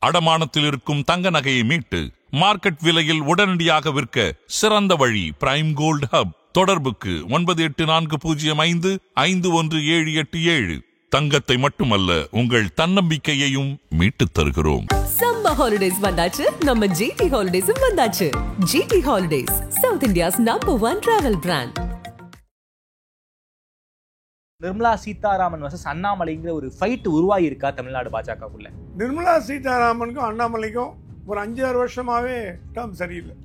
அடமானத்தில் இருக்கும் தங்க நகையை மீட்டு மார்க்கெட் விலையில் உடனடியாக விற்க சிறந்த வழி பிரைம் கோல்ட் ஹப். தொடர்புக்கு 9845551787. தங்கத்தை மட்டுமல்ல, உங்கள் தன்னம்பிக்கையையும் மீட்டுத் தருகிறோம். சம்மர் ஹாலிடேஸ் வந்தாச்சு, நம்ம ஜிடி ஹாலிடேஸும் வந்தாச்சு. GT holidays, south India's number 1 travel brand. Nirmala Sitharaman versus அண்ணாமலைங்கிற ஒரு ஃபைட் உருவாகி இருக்கா தமிழ்நாடு பாஜகக்குள்ள? நிர்மலா சீதாராமனுக்கும் அண்ணாமலைக்கும் ஒரு 5-6 வருஷமாவே டேர்ம் சரியில்லை.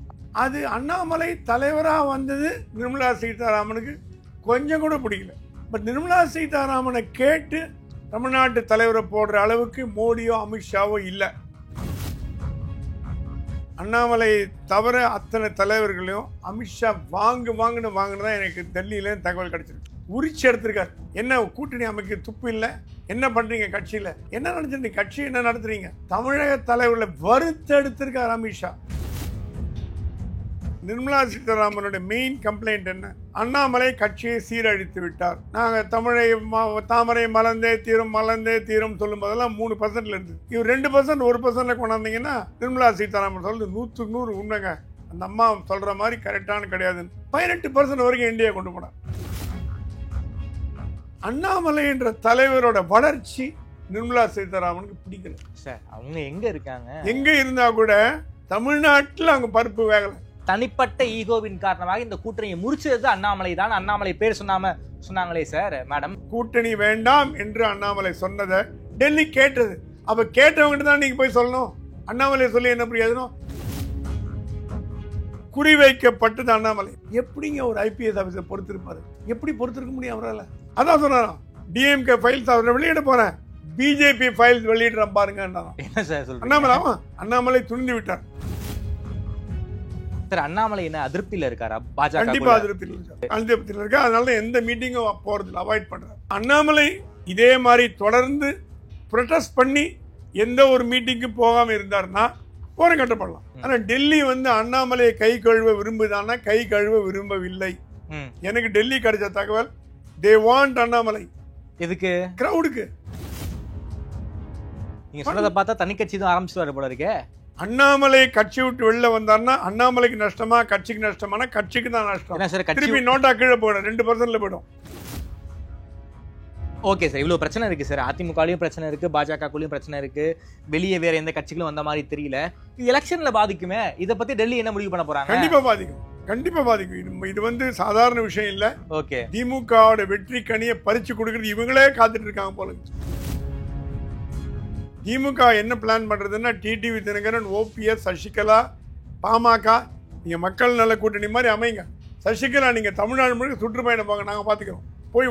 அது அண்ணாமலை தலைவராக வந்தது நிர்மலா சீதாராமனுக்கு கொஞ்சம் கூட பிடிக்கல. பட் நிர்மலா சீதாராமனை கேட்டு தமிழ்நாட்டு தலைவரை போடுற அளவுக்கு மோடியோ அமித்ஷாவோ இல்லை. அண்ணாமலை தவிர அத்தனை தலைவர்களையும் அமித்ஷா வாங்கினதான் எனக்கு டெல்லியில தகவல் கிடைச்சிருக்கு. உரிச்சு எடுத்திருக்காரு. என்ன கூட்டணி அமைக்க துப்பு இல்லை, என்ன பண்றீங்க கட்சியில, என்ன நடந்துட்டு கட்சி என்ன நடத்துறீங்க, தமிழக தலைவர்களை வறுத்து எடுத்திருக்காரு அமித்ஷா. நிர்மலா சீதாராமனுடைய மெயின் கம்ப்ளைண்ட் என்ன? அண்ணாமலை கட்சியை சீரழித்து விட்டார். நாங்கள் தாமரை மலர்ந்தே தீரும் சொல்லும் போதெல்லாம் 3% இருந்து இவர் 2% 1% கொண்டாந்தீங்கன்னா நிர்மலா சீதாராமன் சொல்றது 100க்கு 100 உண்மைங்க. அந்த அம்மா சொல்ற மாதிரி கரெக்டான கிடையாதுன்னு 18% வரைக்கும் இந்தியா கொண்டு போனார். அண்ணாமலை என்ற தலைவரோட வளர்ச்சி நிர்மலா சீதாராமனுக்கு பிடிக்கல. சார், அவங்க எங்க இருக்காங்க? எங்க இருந்தா கூட தமிழ்நாட்டில் அவங்க பருப்பு வேகலை. தனிப்பட்ட ஈகோவின் காரணமாக இந்த கூட்டணியை முறிச்சது அண்ணாமலை தான். அண்ணாமலை பேர் சொன்னாங்களே சார் மேடம். கூட்டணி வேண்டாம் என்று அண்ணாமலை சொன்னதை டெல்லி கேட்டது. அப்ப கேட்டவங்க தான் நீங்க போய் சொல்லணும். அண்ணாமலை சொல்லி என்ன பிரயோஜனம்? குறிவைக்கப்பட்டது அண்ணாமலை. எப்படிங்க ஒரு ஐபிஎஸ் ஆபீசர் பொறுத்திருப்பாரு? எப்படி பொறுத்திருக்க முடியும் அவரால்? அதான் சொன்னாராம், டிஎம்கே ஃபைல்ஸ் அவரை வெளியிட போறேன், பிஜேபி ஃபைல்ஸ் வெளியிடுறேன் பாருங்க. என்ன சார் சொல்றீங்க? அண்ணாமலை அண்ணாமலை துணிந்து விட்டார். சார், அண்ணாமலை என்ன அதிருப்தியில இருக்காரா? பாஜக கண்டிப்பா அதிருப்தியில் இருக்கா. அதனால எந்த மீட்டிங்கும் போறதில்லை, அவாய்ட் பண்றாரு. அண்ணாமலை இதே மாதிரி தொடர்ந்து ப்ரொடெஸ்ட் பண்ணி எந்த ஒரு மீட்டிங்கு போகாம இருந்தாருன்னா போற கட்டப்படலாம். ஆனா டெல்லி அண்ணாமலையை கை கழுவ விரும்புதானா? கை கழுவ விரும்பவில்லை. எனக்கு டெல்லி கிடைச்ச தகவல், they want அண்ணாமலை. எதுக்கு? கிரவுடுக்கு. நீங்க சொல்றத பார்த்தா தனி கட்சி தான் ஆரம்பிச்சுவாரு போல இருக்கே. அண்ணாமலை கட்சி விட்டு வெளில வந்தாருன்னா அண்ணாமலைக்கு நஷ்டமா கட்சிக்கு நஷ்டமான? கட்சிக்கு தான் நஷ்டம். திருப்பி நோட்டா கீழே போயிடும், 2% போயிடும். ஓகே சார், இவ்வளவு பிரச்சனை இருக்கு சார். அதிமுகலையும் பிரச்சனை இருக்கு, பாஜகக்குள்ளயும் பிரச்சனை இருக்கு, வெளியே வேற எந்த கட்சிகளும் வந்த மாதிரி தெரியல. இது எலெக்ஷன்ல பாதிக்குமே. இதை பத்தி டெல்லி என்ன முடிவு பண்ண போறாங்க? கண்டிப்பா பாதிக்கும். இது சாதாரண விஷயம் இல்ல. ஓகே, திமுகவோட வெற்றி கனியை பறிச்சு கொடுக்கறது இவங்களே காத்துட்டு இருக்காங்க போல. திமுக என்ன பிளான் பண்றதுன்னா, டிடிவி தினகரன், ஓபிஎஸ், சசிகலா, பாமக, நீங்க மக்கள் நல கூட்டணி மாதிரி அமைங்க. சசிகலா நீங்க தமிழ்நாடு முழுக்க சுற்றுப்பயணம் போங்க, நாங்க பாத்துக்கிறோம். போய்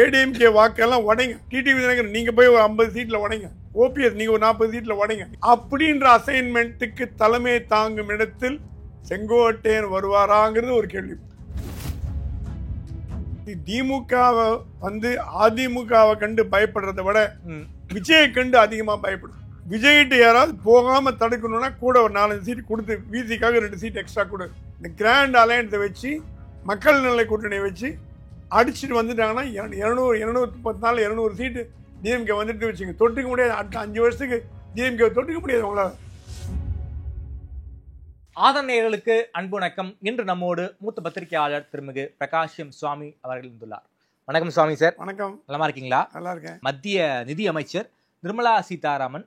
ஏடிஎம்கே வாக்கெல்லாம் உடைங்க. டிடிவி தினகரன் நீங்க போய் ஒரு 50 சீட்ல உடைங்க. ஓபிஎஸ் நீங்க ஒரு 40 சீட்ல உடைங்க. அப்படின்ற அசைன்மெண்ட்டுக்கு தலைமை தாங்கும் இடத்தில் செங்கோட்டையன் வருவாராங்கிறது ஒரு கேள்வி. திமுகவை அதிமுகவை கண்டு பயப்படுறதை விட விஜயை கண்டு அதிகமா பயப்படும். விஜய்கிட்ட யாராவது போகாம தடுக்கணும்னா கூட ஒரு 4 சீட் கொடுத்து, விசிக்காக 2 சீட் எக்ஸ்ட்ரா கொடு. இந்த கிராண்ட் அலையன்ஸை வச்சு, மக்கள் நல கூட்டணியை வச்சு அடிச்சுட்டு வந்துட்டாங்கன்னா 200 சீட்டு டிஎம்கே வந்துட்டு வச்சுங்க. தொட்டுக்க முடியாது. அடுத்த 5 வருஷத்துக்கு டிஎம்கே தொட்டுக்க முடியாது உங்களால. ஆதரணையர்களுக்கு அன்பு வணக்கம். இன்று நம்மோடு மூத்த பத்திரிகையாளர் திருமிகு பிரகாஷ் எம் சுவாமி அவர்கள் வந்துள்ளார். வணக்கம் சுவாமி சார். வணக்கம். நலமா இருக்கீங்களா? நல்லா இருக்கேன். மத்திய நிதி அமைச்சர் நிர்மலா சீதாராமன்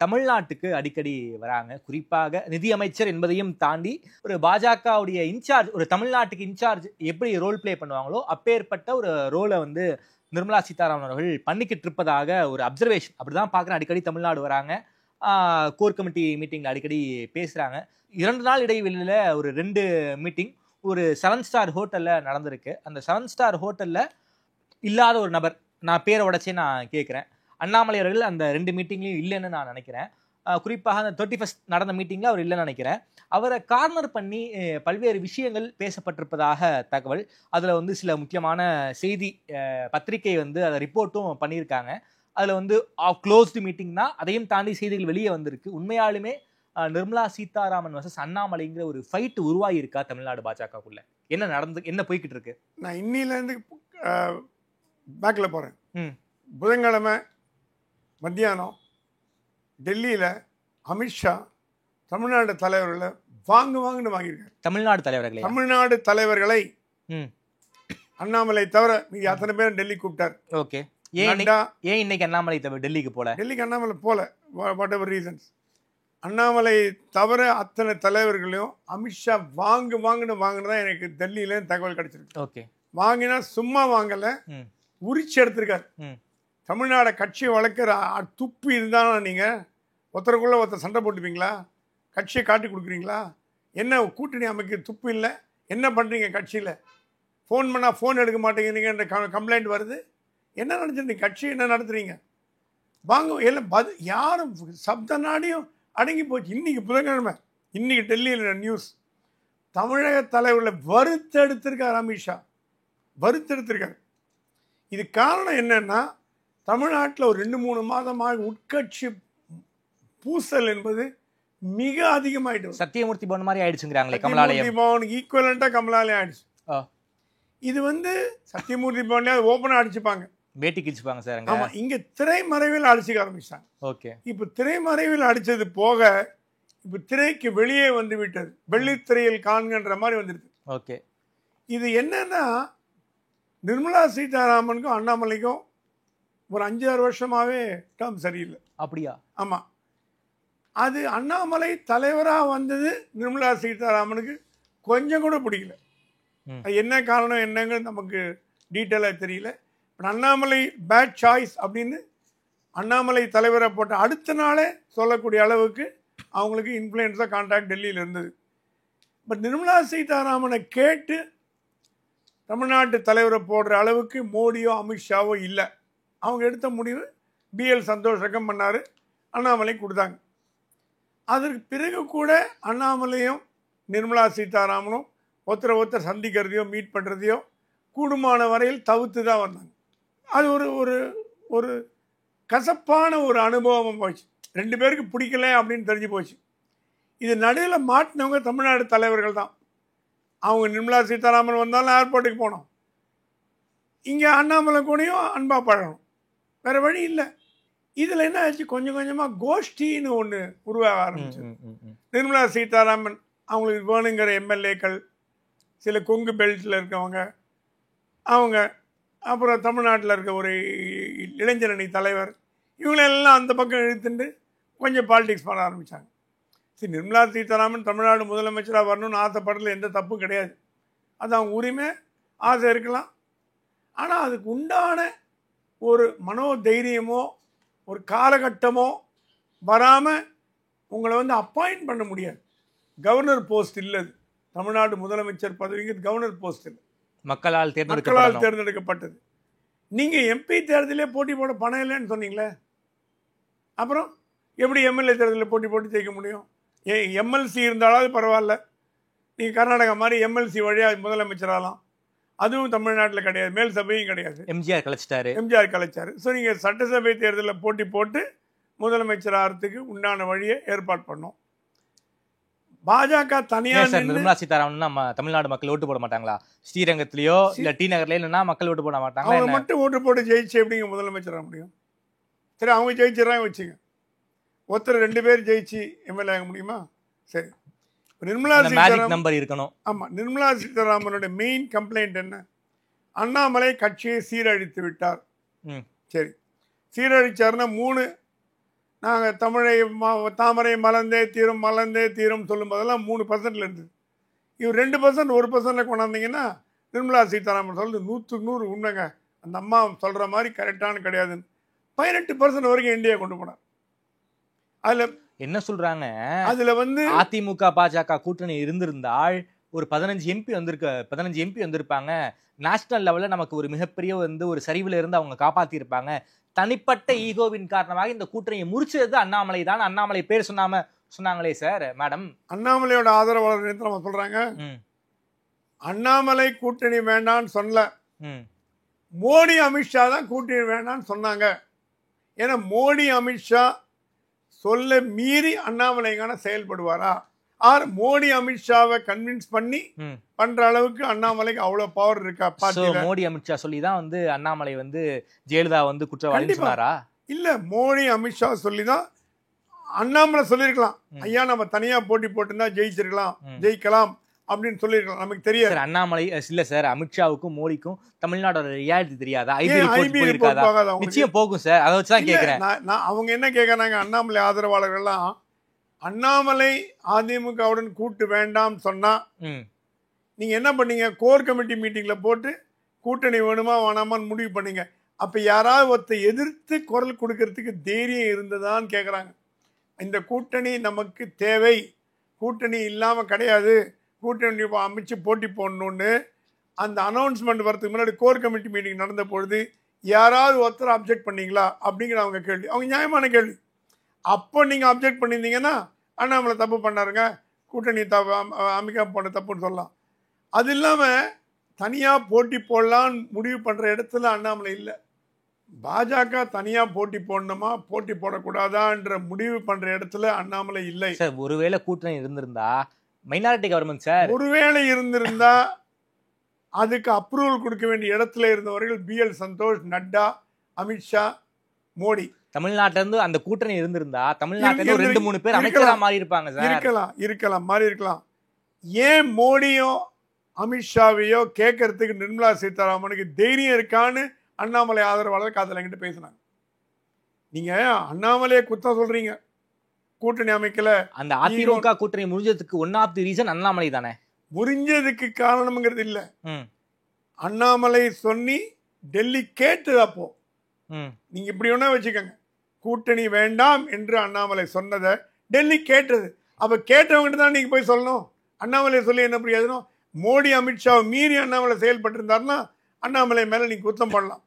தமிழ்நாட்டுக்கு அடிக்கடி வராங்க. குறிப்பாக நிதி அமைச்சர் என்பதையும் தாண்டி ஒரு பாஜகவுடைய இன்சார்ஜ், ஒரு தமிழ்நாட்டுக்கு இன்சார்ஜ் எப்படி ரோல் பிளே பண்ணுவாங்களோ அப்பேற்பட்ட ஒரு ரோலை நிர்மலா சீதாராமன் அவர்கள் பண்ணிக்கிட்டு இருப்பதாக ஒரு அப்சர்வேஷன். அப்படிதான் பார்க்குறேன். அடிக்கடி தமிழ்நாடு வராங்க, கோர் கமிட்டி மீட்டிங்கில் அடிக்கடி பேசுகிறாங்க. 2 நாள் இடைவெளியில் ஒரு 2 மீட்டிங் ஒரு 7 ஸ்டார் ஹோட்டலில் நடந்திருக்கு. அந்த 7 ஸ்டார் ஹோட்டலில் இல்லாத ஒரு நபர், நான் பேரை உடச்சே நான் கேட்குறேன், அண்ணாமலை அவர்கள் அந்த 2 மீட்டிங்லையும் இல்லைன்னு நான் நினைக்கிறேன். குறிப்பாக அந்த 31st நடந்த மீட்டிங்கில் அவர் இல்லைன்னு நினைக்கிறேன். அவரை கார்னர் பண்ணி பல்வேறு விஷயங்கள் பேசப்பட்டிருப்பதாக தகவல். அதில் சில முக்கியமான செய்தி பத்திரிகை அதை ரிப்போர்ட்டும் பண்ணியிருக்காங்க. அதில் க்ளோஸ்டு மீட்டிங் தான், அதையும் தாண்டி செய்திகள் வெளியே வந்திருக்கு. உண்மையாலுமே நிர்மலா சீதாராமன் வர்சஸ் அண்ணாமலைங்கிற ஒரு ஃபைட் உருவாகி இருக்கா தமிழ்நாடு பாஜகக்குள்ள? என்ன போய்கிட்டு இருக்கு? நான் இன்னிலேருந்து பேக்கில் போகிறேன். புதன்கிழமை மத்தியானம் டெல்லியில் அமித்ஷா தமிழ்நாடு தலைவர்களை வாங்குன்னு வாங்கியிருக்காரு. தமிழ்நாடு தலைவர்களை அண்ணாமலை தவிர மீதி அத்தனை பேரும் டெல்லி கூப்பிட்டார். ஓகே, ஏன் இன்னைக்கு அண்ணாமலை டெல்லிக்கு போல? டெல்லிக்கு அண்ணாமலை போல, வாட் எவர் ரீசன்ஸ். அண்ணாமலை தவிர அத்தனை தலைவர்களையும் அமித்ஷா வாங்குன்னு தான் எனக்கு டெல்லியில தகவல் கிடைச்சிருக்கு. ஓகே, வாங்கினா சும்மா வாங்கல, உரிச்சு எடுத்திருக்காரு. தமிழ்நாடு கட்சியை வளர்க்குற துப்பு இருந்தாலும் நீங்க ஒருத்தருக்குள்ள ஒருத்தர் சண்டை போட்டுப்பீங்களா? கட்சியை காட்டி கொடுக்குறீங்களா? என்ன கூட்டணி அமைக்க துப்பு இல்லை? என்ன பண்றீங்க? கட்சியில் ஃபோன் பண்ணால் ஃபோன் எடுக்க மாட்டேங்கிறீங்கன்ற கம்ப்ளைண்ட் வருது. என்ன நினச்சிருந்தீங்க? கட்சி என்ன நடத்துறீங்க? வாங்க எல்லாம் யாரும் சப்த நாடியும் அடங்கி போச்சு. இன்னைக்கு புதன்கிழமை, இன்னைக்கு டெல்லியில் நியூஸ், தமிழக தலைவர்களை வறுத்தெடுத்திருக்கார் அமித்ஷா, வறுத்தெடுத்திருக்கார். இது காரணம் என்னன்னா, தமிழ்நாட்டில் ஒரு 2-3 மாதமாக உட்கட்சி பூசல் என்பது மிக அதிகமாயிட்டு. சத்தியமூர்த்தி பவன் மாதிரி ஆயிடுச்சுங்கிறாங்களே, கமலாலயம் பவனுக்கு ஈக்குவலண்டா கமலாலயம் ஆயிடுச்சு. இது சத்தியமூர்த்தி பவன்ல ஓபனா அடிச்சுப்பாங்க, பேட்டி கிழிச்சுப்பாங்க சார். ஆமா, இங்க திரைமறைவில் அடிச்சுக்க ஆரம்பிச்சாங்க. ஓகே, இப்ப திரைமறைவில் அடிச்சது போக இப்ப திரைக்கு வெளியே வந்து விட்டது, வெள்ளித்திரையில் காண்கின்ற மாதிரி வந்துருக்கு. ஓகே, இது என்னன்னா, நிர்மலா சீதாராமனுக்கும் அண்ணாமலைக்கும் ஒரு 5-6 வருஷமாவே டேர்ம் சரியில்லை. அப்படியா? ஆமா, அது அண்ணாமலை தலைவராக வந்தது நிர்மலா சீதாராமனுக்கு கொஞ்சம் கூட பிடிக்கல. அது என்ன காரணம் என்னங்கிறது நமக்கு டீட்டெயிலாக தெரியல. அண்ணாமலை பேட் சாய்ஸ் அப்படின்னு அண்ணாமலை தலைவரை போட்ட அடுத்த நாளே சொல்லக்கூடிய அளவுக்கு அவங்களுக்கு இன்ஃப்ளூயன்ஸாக கான்டாக்ட் டெல்லியில் இருந்தது. பட் நிர்மலா சீதாராமனை கேட்டு தமிழ்நாட்டு தலைவரை போடுற அளவுக்கு மோடியோ அமித்ஷாவோ இல்லை. அவங்க எடுத்த முடிவு BL சந்தோஷ் ரெக்கம் பண்ணார், அண்ணாமலை கொடுத்தாங்க. அதற்கு பிறகு கூட அண்ணாமலையும் நிர்மலா சீதாராமனும் ஒருத்தர் சந்திக்கிறதையோ மீட் பண்ணுறதையோ கூடுமான வரையில் தவிர்த்து தான் வந்தாங்க. அது ஒரு ஒரு ஒரு கசப்பான ஒரு அனுபவம் போச்சு. 2 பேருக்கு பிடிக்கல அப்படின்னு தெரிஞ்சு போச்சு. இது நடுவில் மாட்டினவங்க தமிழ்நாடு தலைவர்கள் தான். அவங்க நிர்மலா சீதாராமன் வந்தாலும் ஏர்போர்ட்டுக்கு போனோம், இங்கே அண்ணாமலை கூடயும் அன்பாக பழகணும், வேறு வழி இல்லை. இதில் என்ன ஆச்சு, கொஞ்சம் கொஞ்சமாக கோஷ்டின்னு ஒன்று உருவாக ஆரம்பிச்சு. நிர்மலா சீதாராமன் அவங்களுக்கு வேணுங்கிற MLAக்கள், சில கொங்கு பெல்ட்டில் இருக்கவங்க அவங்க, அப்புறம் தமிழ்நாட்டில் இருக்க ஒரு இளைஞரணி தலைவர், இவங்களெல்லாம் அந்த பக்கம் இழுத்துட்டு கொஞ்சம் பாலிடிக்ஸ் பண்ண ஆரம்பித்தாங்க. சரி, நிர்மலா சீதாராமன் தமிழ்நாடு முதலமைச்சராக வரணும்னு ஆசைப்படுறதுல எந்த தப்பும் கிடையாது. அது அவங்க உரிமை, ஆசை இருக்கலாம். ஆனால் அதுக்கு உண்டான ஒரு மனோதைரியமோ ஒரு காலகட்டமோ வராமல் உங்களை அப்பாயிண்ட் பண்ண முடியாது. கவர்னர் போஸ்ட் இல்லை, தமிழ்நாடு முதலமைச்சர் பதவிக்கு கவர்னர் போஸ்ட் இல்லை, மக்களால் தேர்ந்தெடுக்கப்பட்டது. நீங்கள் MP தேர்தலே போட்டி போட பணம் இல்லைன்னு சொன்னீங்களே, அப்புறம் எப்படி MLA தேர்தலில் போட்டு ஜெயிக்க முடியும்? MLC இருந்தாலாவது பரவாயில்ல, நீங்கள் கர்நாடகா மாதிரி MLC வழியாக முதலமைச்சராகலாம். அதுவும் தமிழ்நாட்டில் கிடையாது, மேல் சபையும் கிடையாது. எம்ஜிஆர் கலைச்சாரு. ஸோ நீங்கள் சட்டசபை தேர்தலில் போட்டு முதலமைச்சர் ஆகிறதுக்கு உண்டான வழியை ஏற்பாடு பண்ணோம். பாஜக தனியாக நிர்மலா சீதாராமன் நம்ம தமிழ்நாடு மக்கள் ஓட்டு போட மாட்டாங்களா? ஸ்ரீரங்கத்திலயோ இல்ல டி நகர்ல இல்லைன்னா மக்கள் ஓட்டு போட மாட்டாங்க. அவங்க மட்டும் ஓட்டு போட்டு ஜெயிச்சு எப்படிங்க முதலமைச்சர் ஆக முடியும்? சரி, அவங்க ஜெயிச்சிடறாங்க வச்சுங்க, ஒருத்தர் 2 பேர் ஜெயிச்சு MLA ஆக முடியுமா? சரி, நிர்மலா சீதாராமன் நம்பர் இருக்கணும். ஆமா, நிர்மலா சீதாராமனோட மெயின் கம்ப்ளைண்ட் என்ன? அண்ணாமலை கட்சியை சீரழித்து விட்டார். சரி, சீரழிச்சாருன்னா 3 நாங்கள் தாமரை மலர்ந்தே தீரும் சொல்லும் போதெல்லாம் 3% இருந்தது. இவர் 2% 1% கொண்டாந்தீங்கன்னா நிர்மலா சீதாராமன் சொல்றது 100% உண்மைங்க, அந்த அம்மா சொல்ற மாதிரி கரெக்டான கிடையாதுன்னு 18% வரைக்கும் இந்தியா கொண்டு போனார். அதுல என்ன சொல்றாங்க, அதுல அதிமுக பாஜக கூட்டணி இருந்திருந்தால் ஒரு 15 MP வந்திருப்பாங்க. நேஷனல் லெவல்ல நமக்கு ஒரு மிகப்பெரிய ஒரு சரிவுல இருந்து அவங்க காப்பாத்தி இருப்பாங்க. தனிப்பட்ட ஈகோவின் காரணமாக இந்த கூட்டணியை முறிச்சது அண்ணாமலை தான். அண்ணாமலை பேர் சொன்னாங்களே சார் மேடம். அண்ணாமலையோட ஆதரவாளர் நம்ம சொல்றாங்க, அண்ணாமலை கூட்டணி வேண்டான்னு சொல்லல, மோடி அமித்ஷா தான் கூட்டணி வேண்டான்னு சொன்னாங்க. ஏன்னா மோடி அமித்ஷா சொல்ல மீறி அண்ணாமலைக்கான செயல்படுவாரா, ஆர் மோடி அமித்ஷாவை கன்வின்ஸ் பண்ணி பண்ற அளவுக்கு அண்ணாமலைக்கு அவ்வளவு பவர் இருக்கா? மோடி அமித்ஷா சொல்லிதான் அண்ணாமலை ஜெயலலிதா குற்றவாளி சொன்னாரா? இல்ல, மோடி அமித்ஷா சொல்லிதான் அண்ணாமலை சொல்லியிருக்கலாம், ஐயா நம்ம தனியா போட்டி போட்டுருந்தா ஜெயிக்கலாம் அப்படின்னு சொல்லியிருக்கலாம். நமக்கு தெரியாது. அண்ணாமலை இல்ல சார், அமித்ஷாவுக்கும் மோடிக்கும் தமிழ்நாடோட ரியாலிட்டி தெரியாதா? நிச்சயம் போகும் சார். அதை வச்சுதான் கேட்கிறேன். அவங்க என்ன கேட்கறாங்க, அண்ணாமலை ஆதரவாளர்கள்லாம் அண்ணாமலை அதிமுகவுடன் கூட்டு வேண்டாம் சொன்னா நீங்க என்ன பண்ணீங்க, கோர் கமிட்டி மீட்டிங்ல போட்டு கூட்டணி வேணுமா வேணாமான்னு முடிவு பண்ணீங்க. அப்ப யாராவது ஒருத்த எதிர்த்து குரல் கொடுக்கறதுக்கு தைரியம் இருந்ததான்னு கேட்குறாங்க. இந்த கூட்டணி நமக்கு தேவை, கூட்டணி இல்லாம கிடையாது, கூட்டணி அமைச்சு போட்டி போடணும்னு அந்த அனௌன்ஸ்மெண்ட் வரதுக்கு முன்னாடி கோர் கமிட்டி மீட்டிங் நடந்த பொழுது யாராவது ஒருத்தர் அப்ஜெக்ட் பண்ணீங்களா அப்படிங்கிற அவங்க கேள்வி. அவங்க நியாயமான கேள்வி. அப்போ நீங்க அப்ஜெக்ட் பண்ணியிருந்தீங்கன்னா அண்ணாமலை தப்பு பண்ணாருங்க, கூட்டணி அமைக்க போன தப்புன்னு சொல்லலாம். அது இல்லாம தனியா போட்டி போடலான்னு முடிவு பண்ற இடத்துல அண்ணாமலை இல்லை. பாஜக தனியா போட்டி போடணுமா போட்டி போடக்கூடாதான்ற முடிவு பண்ற இடத்துல அண்ணாமலை இல்லை சார். ஒருவேளை கூட்டணி இருந்திருந்தா மைனாரிட்டி கவர்மெண்ட் சார், ஒருவேளை இருந்திருந்தா அதுக்கு அப்ரூவல் கொடுக்க வேண்டிய இடத்துல இருந்தவர்கள் BL சந்தோஷ், நட்டா, அமித்ஷா, மோடி. தமிழ்நாட்டில இருந்து அந்த கூட்டணி இருந்திருந்தா தமிழ்நாட்டில 2-3 பேர் அமைச்சரா மாறி இருப்பாங்க சார். இருக்கலாம் மாறி இருக்கலாம். ஏன் மோடியோ அமித்ஷாவையோ கேட்கறதுக்கு நிர்மலா சீதாராமனுக்கு தைரியம் இருக்கான்னு அண்ணாமலை ஆதரவாளர் காதல் என்கிட்ட பேசினாங்க. நீங்க அண்ணாமலையை குத்தம் சொல்றீங்க, கூட்டணி அமைக்கல. அந்த அதிமுக கூட்டணி முடிஞ்சதுக்கு one of the reason Annamalai தானே. முடிஞ்சதுக்கு காரணம்ங்கிறது இல்ல, அண்ணாமலை சொல்லி டெல்லி கேட்டது. அப்போ நீங்க இப்படி ஒண்ணா வச்சுக்கோங்க, கூட்டணி வேண்டாம் என்று அண்ணாமலை சொன்னதை டெல்லி கேட்டது. அப்ப கேட்டவங்கிட்ட தான் நீங்க போய் சொல்லணும். அண்ணாமலை சொல்லி என்ன பிரயோஜனம்? மோடி அமித்ஷாவை மீறி அண்ணாமலை செயல்பட்டு இருந்தாருன்னா அண்ணாமலை மேல நீங்க குத்தம் பண்ணலாம்.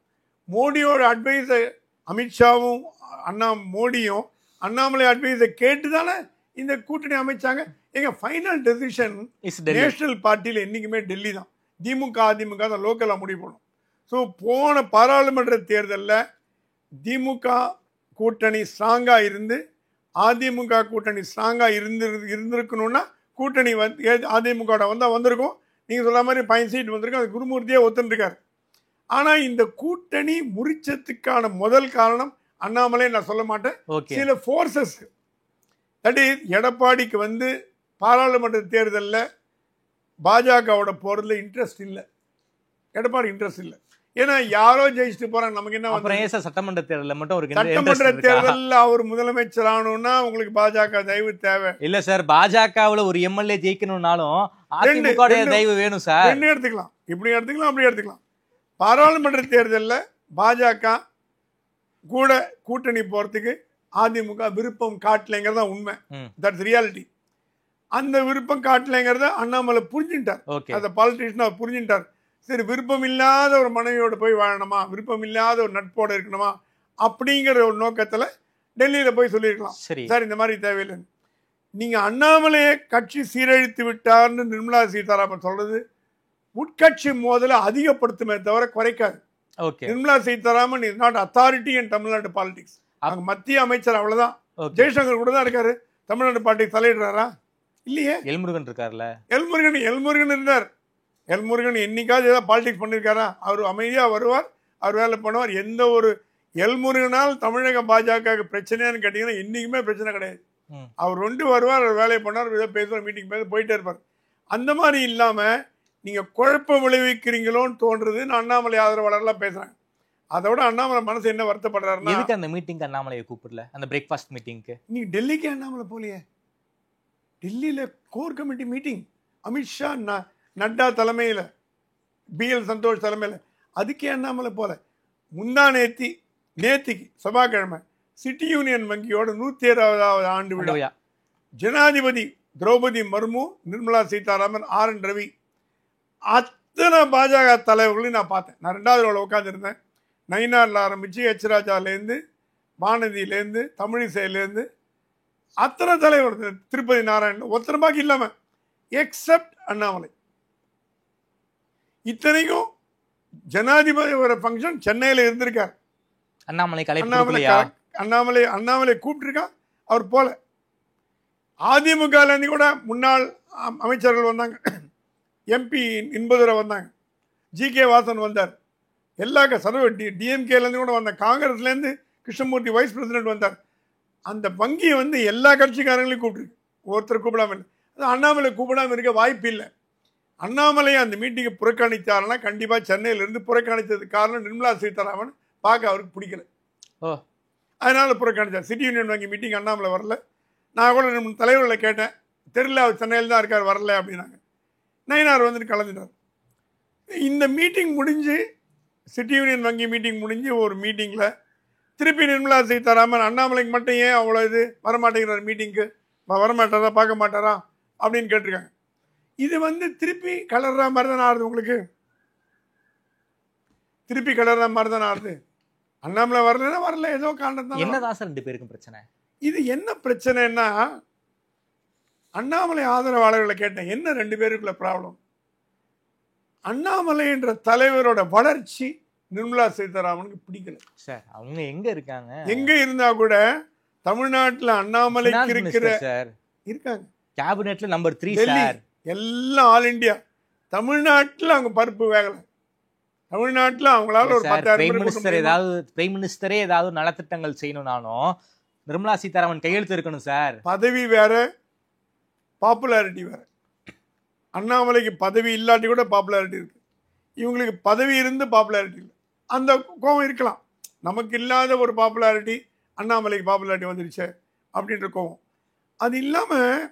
மோடியோட அட்வைஸை அமித்ஷாவும் மோடியும் அண்ணாமலை அட்வைஸை கேட்டு தானே இந்த கூட்டணி அமைச்சாங்க. எங்க ஃபைனல் டெசிஷன் நேஷனல் பார்ட்டியில் என்னைக்குமே டெல்லி தான். திமுக அதிமுக தான் லோக்கலாக முடிவு பண்ணும். ஸோ போன பாராளுமன்ற தேர்தலில் திமுக கூட்டணி ஸ்ட்ராங்காக இருந்து அதிமுக கூட்டணி ஸ்ட்ராங்காக இருந்திருக்கணும்னா கூட்டணி அதிமுக வந்திருக்கும். நீங்கள் சொல்ற மாதிரி 5 சீட் வந்திருக்கும். அது குருமூர்த்தியே ஒத்துருக்காரு. ஆனால் இந்த கூட்டணி முறிச்சதுக்கான முதல் காரணம் அண்ணாமலை நான் சொல்ல மாட்டேன், சில ஃபோர்ஸஸ். தட் இஸ் எடப்பாடிக்கு பாராளுமன்ற தேர்தலில் பாஜகவோட போறதுல இன்ட்ரெஸ்ட் இல்லை, எடப்பாடி இன்ட்ரெஸ்ட் இல்லை. ஏன்னா யாரோ ஜெயிச்சுட்டு போறாங்க, நமக்கு என்ன. சட்டமன்ற தேர்தலில் மட்டும் சட்டமன்ற தேர்தலில் அவர் முதலமைச்சர் ஆகணும்னா உங்களுக்கு பாஜக தயவு தேவை இல்ல சார். பாஜகவுல ஒரு எம்எல்ஏ ஜெயிக்கணும்னாலும் அதிமுக தயவு வேணும் சார். ரெண்டு எடுத்துக்கலாம், இப்படி எடுத்துக்கலாம், அப்படி எடுத்துக்கலாம். பாராளுமன்ற தேர்தலில் பாஜக கூட கூட்டணி போறதுக்கு அதிமுக விருப்பம் காட்டலைங்கிறதா உண்மை. That's reality. அந்த விருப்பம் காட்டலைங்கிறத அண்ணாமலை புரிஞ்சுட்டார். அந்த பாலிட்டிஷியன் அவர் புரிஞ்சுட்டார். சரி, விருப்பம் இல்லாத ஒரு மனைவியோட போய் வாழணுமா, விருப்பம் இல்லாத ஒரு நட்போட இருக்கணுமா அப்படிங்கிற ஒரு நோக்கத்துல டெல்லியில போய் சொல்லியிருக்கலாம். சார் இந்த மாதிரி தேவையில்லைன்னு. நீங்க அண்ணாமலையை கட்சி சீரழித்து விட்டார்னு நிர்மலா சீதாராமன் சொல்றது உட்கட்சி மோதலை அதிகப்படுத்துமே தவிர குறைக்காது. Nirmala Sitharaman is not authority in Tamil Nadu politics. அவங்க மத்திய அமைச்சர், அவ்வளவுதான். ஜெய்சங்கர் கூட தான் இருக்காரு. தமிழ்நாடு பாலிடிக்ஸ் தலையிடுறாரா? இல்லையே. எல்முருகன் இருக்காருல்ல. எல்முருகன் இருந்தார். எல்முருகன் என்னைக்காவது ஏதாவது பாலிடிக்ஸ் பண்ணியிருக்காரா? அவர் அமைதியாக வருவார், அவர் வேலை பண்ணுவார். எந்த ஒரு எல்முருகனால் தமிழக பாஜக பிரச்சனையான்னு கேட்டீங்கன்னா இன்னைக்குமே பிரச்சனை கிடையாது. அவர் வருவார், அவர் வேலையை பண்ணார், ஏதோ பேசுவார், மீட்டிங் பேச போயிட்டே இருப்பார். அந்த மாதிரி இல்லாம நீங்க குழப்பம் விளைவிக்கிறீங்களோன்னு தோன்றது. நான் அண்ணாமலை ஆதரவாளர்லாம் பேசுறேன். அதோட அண்ணாமலை மனசு என்ன வருத்தப்படுறாருன்னா, எதுக்கு அந்த மீட்டிங் அண்ணாமலையை கூப்பிடல? அந்த பிரேக்ஃபாஸ்ட் மீட்டிங்க்கு நீங்க டெல்லிக்கு அண்ணாமலை போலியே. டெல்லியில core committee meeting, Amit Shah Nadda தலைமையில், BL சந்தோஷ் தலைமையில், அதுக்கே அண்ணாமலை போல. நேத்திக்கு செவ்வாய்க்கிழமை சிட்டி யூனியன் வங்கியோட 107வது ஆண்டு விழா. ஜனாதிபதி திரௌபதி முர்மு, நிர்மலா சீதாராமன், RN ரவி, அத்தனை பாஜக தலைவர்களையும் நான் பார்த்தேன். நான் 2வது ரோல உட்காந்துருந்தேன். நயினார்ல ஆரம்பிச்சு ராஜாலேருந்து, வானதியிலேருந்து, தமிழிசையிலேருந்து அத்தனை தலைவர், திருப்பதி நாராயணன், ஒருத்தர் பாக்கி இல்லாம எக்ஸப்ட் அண்ணாமலை. இத்தனைக்கும் ஜனாதிபதி ஒரு ஃபங்க்ஷன் சென்னையில் இருந்திருக்கார். அண்ணாமலை கூப்பிட்டுருக்கா, அவர் போல. அதிமுகலேருந்து கூட முன்னாள் அமைச்சர்கள் வந்தாங்க, MP இன்பதுரை வந்தாங்க, GK வாசன் வந்தார், எல்லா சர்வ DMKலேருந்து கூட வந்தாங்க, காங்கிரஸ்லேருந்து கிருஷ்ணமூர்த்தி வைஸ் பிரசிடென்ட் வந்தார். அந்த வங்கியை வந்து எல்லா கட்சிக்காரங்களையும் கூப்பிட்டுருக்கு, ஒருத்தர் கூப்பிடாம இல்லை. அது அண்ணாமலை கூப்பிடாம இருக்க வாய்ப்பு இல்லை. அண்ணாமலை அந்த மீட்டிங்கை புறக்கணித்தாருன்னா கண்டிப்பாக சென்னையிலேருந்து புறக்கணித்ததுக்கு காரணம் நிர்மலா சீதாராமன் பார்க்க அவருக்கு பிடிக்கல. அதனால புறக்கணித்தார். சிட்டி யூனியன் வங்கி மீட்டிங் அண்ணாமலை வரல. நான் கூட நம்ம தலைவர்களை கேட்டேன், தெரியல அவர் சென்னையில் தான் இருக்கார் வரல அப்படின்னாங்க. நயினார் வந்துட்டு கலந்துட்டார். இந்த மீட்டிங் முடிஞ்சு சிட்டி யூனியன் வங்கி மீட்டிங் முடிஞ்சு ஒரு மீட்டிங்கில் திருப்பி நிர்மலா சீதாராமன் அண்ணாமலைக்கு மட்டும் ஏன் அவ்வளோ இது வரமாட்டேங்கிறார் மீட்டிங்க்கு, வரமாட்டாரா பார்க்க மாட்டாரா அப்படின்னு கேட்டிருக்காங்க. இது வந்து திருப்பி கலர்ற மாதிரி தானே ஆடுது. உங்களுக்கு திருப்பி கலர்ற மாதிரி தானே ஆடுது. அண்ணாமலை வரலன்னா வரல, ஏதோ காரணம். என்னதான் சார் 2 பேருக்கும் பிரச்சனை? இது என்ன பிரச்சனைன்னா, அண்ணாமலை ஆதரவாளர்களை கேட்டேன், என்ன 2 பேருக்குள்ள ப்ராப்ளம்? அண்ணாமலை என்ற தலைவரோட வளர்ச்சி நிர்மலா சீதாராமனுக்கு பிடிக்கல சார். அவங்க எங்க இருக்காங்க? எங்க இருந்தா கூட தமிழ்நாட்டில் அண்ணாமலைக்கு இருக்கிற இருக்காங்க கேபினெட்ல நம்பர் 3 சார். எல்லாம் ஆல் இந்தியா. தமிழ்நாட்டில் அவங்க பருப்பு வேகலை. தமிழ்நாட்டில் அவங்களால ஒரு 10,000 பிரைம் மினிஸ்டரே ஏதாவது நலத்திட்டங்கள் செய்யணும்னாலும் நிர்மலா சீதாராமன் கையெழுத்து இருக்கணும் சார். பதவி வேற, பாப்புலாரிட்டி வேற. அண்ணாமலைக்கு பதவி இல்லாட்டி கூட பாப்புலாரிட்டி இருக்கு, இவங்களுக்கு பதவி இருந்து பாப்புலாரிட்டி இல்லை. அந்த கோபம் இருக்கலாம். நமக்கு இல்லாத ஒரு பாப்புலாரிட்டி அண்ணாமலைக்கு பாப்புலாரிட்டி வந்துடுச்சு அப்படின்ற கோபம். அது இல்லாமல்